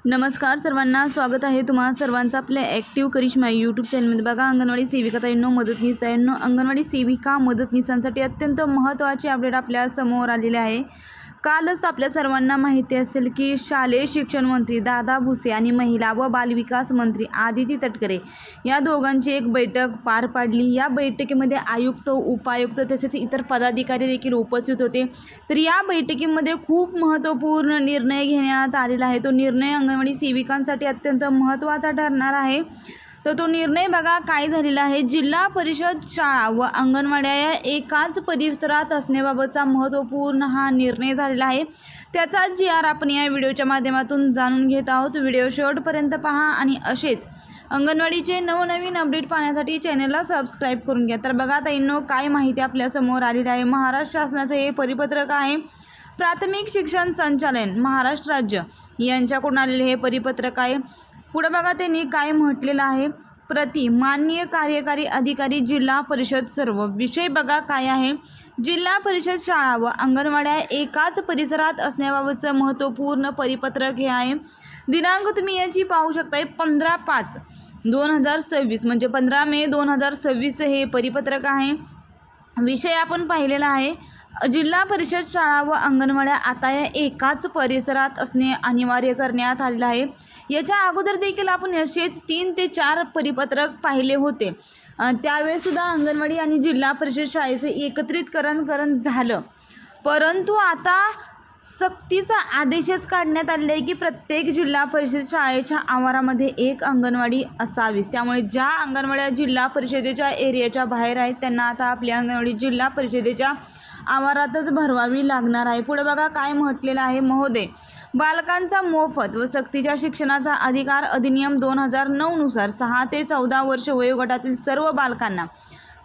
नमस्कार सर्वांना, स्वागत आहे तुम्हा सर्वांचं आपल्या ॲक्टिव्ह करिश्मा यूट्यूब चॅनलमध्ये। बघा, अंगणवाडी सेविका ताईंनो, मदतनीस ताईंनो, अंगणवाडी सेविका मदतनीसांसाठी अत्यंत महत्त्वाचे अपडेट आपल्या समोर आलेले आहे। कालच आपल्या सर्वांना माहिती असेल की शालेय शिक्षण मंत्री दादा भुसे आणि महिला व बालविकास मंत्री आदिती तटकरे या दोघांची एक बैठक पार पाडली। या बैठकीमध्ये आयुक्त, उपायुक्त तसेच इतर पदाधिकारी देखील उपस्थित होते। तर या बैठकीमध्ये खूप महत्त्वपूर्ण निर्णय घेण्यात आलेला आहे। तो निर्णय अंगणवाडी सेविकांसाठी अत्यंत महत्त्वाचा ठरणार आहे। तर तो निर्णय बघा काय झालेला आहे। जिल्हा परिषद शाळा व अंगणवाड्या या एकाच परिसरात असण्याबाबतचा महत्त्वपूर्ण हा निर्णय झालेला आहे। त्याचा GR आपण या व्हिडिओच्या माध्यमातून जाणून घेत आहोत। व्हिडिओ शेवटपर्यंत पहा आणि असेच अंगणवाडीचे नवनवीन अपडेट पाहण्यासाठी चॅनलला सबस्क्राईब करून घ्या। तर बघा ताईंनो, काय माहिती आपल्यासमोर आलेली आहे। महाराष्ट्र शासनाचे हे परिपत्रक आहे। प्राथमिक शिक्षण संचालन महाराष्ट्र राज्य यांच्याकडून आलेले हे परिपत्रक आहे। पुढे बघा त्यांनी काय म्हटलेलं आहे। प्रति माननीय कार्यकारी अधिकारी जिल्हा परिषद सर्व विषय बघा काय आहे। जिल्हा परिषद शाळा व अंगणवाड्या एकाच परिसरात असण्याबाबतचं महत्त्वपूर्ण परिपत्रक हे आहे। दिनांक तुम्ही याची पाहू शकताय 15/5/2026 म्हणजे 15 मे 2026 हे परिपत्रक आहे। विषय आपण पाहिलेला आहे। जिल्हा परिषद शाळा व अंगणवाड्या आता या एकाच परिसरात असणे अनिवार्य करण्यात आलेलं आहे। याच्या अगोदर देखील आपण असेच 3 ते 4 परिपत्रक पाहिले होते। त्यावेळेसुद्धा अंगणवाडी आणि जिल्हा परिषद शाळेचे एकत्रितकरण झालं, परंतु आता सक्तीचा आदेशच काढण्यात आलेला आहे की प्रत्येक जिल्हा परिषद शाळेच्या आवारामध्ये एक अंगणवाडी असावीच। त्यामुळे ज्या अंगणवाड्या जिल्हा परिषदेच्या एरियाच्या बाहेर आहेत त्यांना आता आपल्या अंगणवाडी जिल्हा परिषदेच्या आवारातच भरवावी लागणार आहे। पुढे बघा काय म्हटलेलं आहे। महोदय, बालकांचा मोफत व सक्तीच्या शिक्षणाचा अधिकार अधिनियम 2009 नुसार 6 ते 14 वर्ष वयोगटातील सर्व बालकांना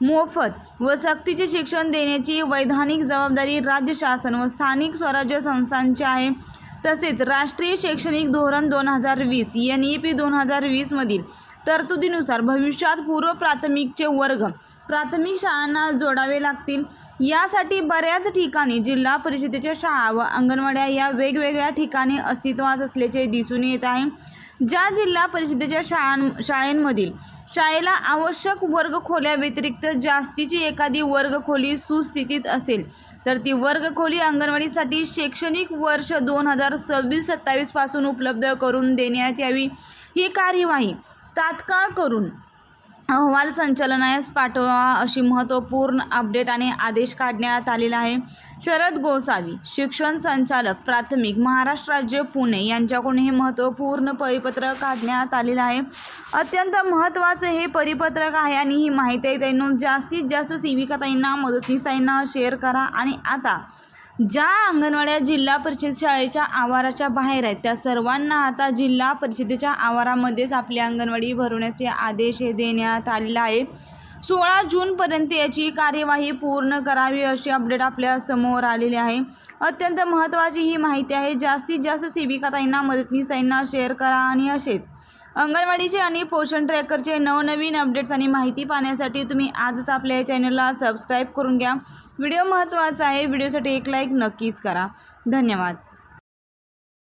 मोफत व सक्तीचे शिक्षण देण्याची वैधानिक जबाबदारी राज्य शासन व स्थानिक स्वराज्य संस्थांची आहे। तसेच राष्ट्रीय शैक्षणिक धोरण 2020 NEP 2020 मधील तरतुदीनुसार भविष्यात पूर्व प्राथमिकचे वर्ग प्राथमिक शाळांना जोडावे लागतील। यासाठी बऱ्याच ठिकाणी जिल्हा परिषदेच्या शाळा व अंगणवाड्या या वेगवेगळ्या ठिकाणी अस्तित्वात असल्याचे दिसून येत आहे। ज्या जिल्हा परिषदेच्या शाळांमधील शाळेला आवश्यक वर्गखोल्या व्यतिरिक्त जास्तीची एखादी वर्गखोली सुस्थितीत असेल तर ती वर्गखोली अंगणवाडीसाठी शैक्षणिक वर्ष 2026-27 पासून उपलब्ध करून देण्यात यावी। ही कार्यवाही तात्काळ करून अहवाल संचालनालयास पाठवा अशी महत्त्वपूर्ण अपडेट आणि आदेश काढण्यात आलेला आहे। शरद गोसावी, शिक्षण संचालक प्राथमिक, महाराष्ट्र राज्य पुणे यांच्याकडून हे महत्त्वपूर्ण परिपत्रक काढण्यात आलेलं आहे। अत्यंत महत्त्वाचं हे परिपत्रक आहे आणि ही माहिती ताईंनो जास्तीत जास्त सेविका ताईंना, मदतनीस ताईंना शेअर करा। आणि आता ज्या अंगणवाड्या जिल्हा परिषद शाळेच्या आवाराच्या बाहेर आहेत त्या सर्वांना आता जिल्हा परिषदेच्या आवारामध्येच आपली अंगणवाडी भरवण्याचे आदेश हे देण्यात आलेला आहे। 16 जूनपर्यंत याची कार्यवाही पूर्ण करावी अशी अपडेट आपल्या समोर आलेली आहे। अत्यंत महत्त्वाची ही माहिती आहे। जास्तीत जास्त सेविका ताईंना, मदतनीस ताईंना शेअर करा आणि असेच अंगणवाडीचे आणि पोषण ट्रॅकरचे नवनवीन अपडेट्स आणि माहिती पाहण्यासाठी तुम्ही आजच आपल्या चॅनलला सबस्क्राईब करून घ्या। व्हिडिओ महत्त्वाचा आहे, व्हिडिओसाठी एक लाईक नक्कीच करा। धन्यवाद।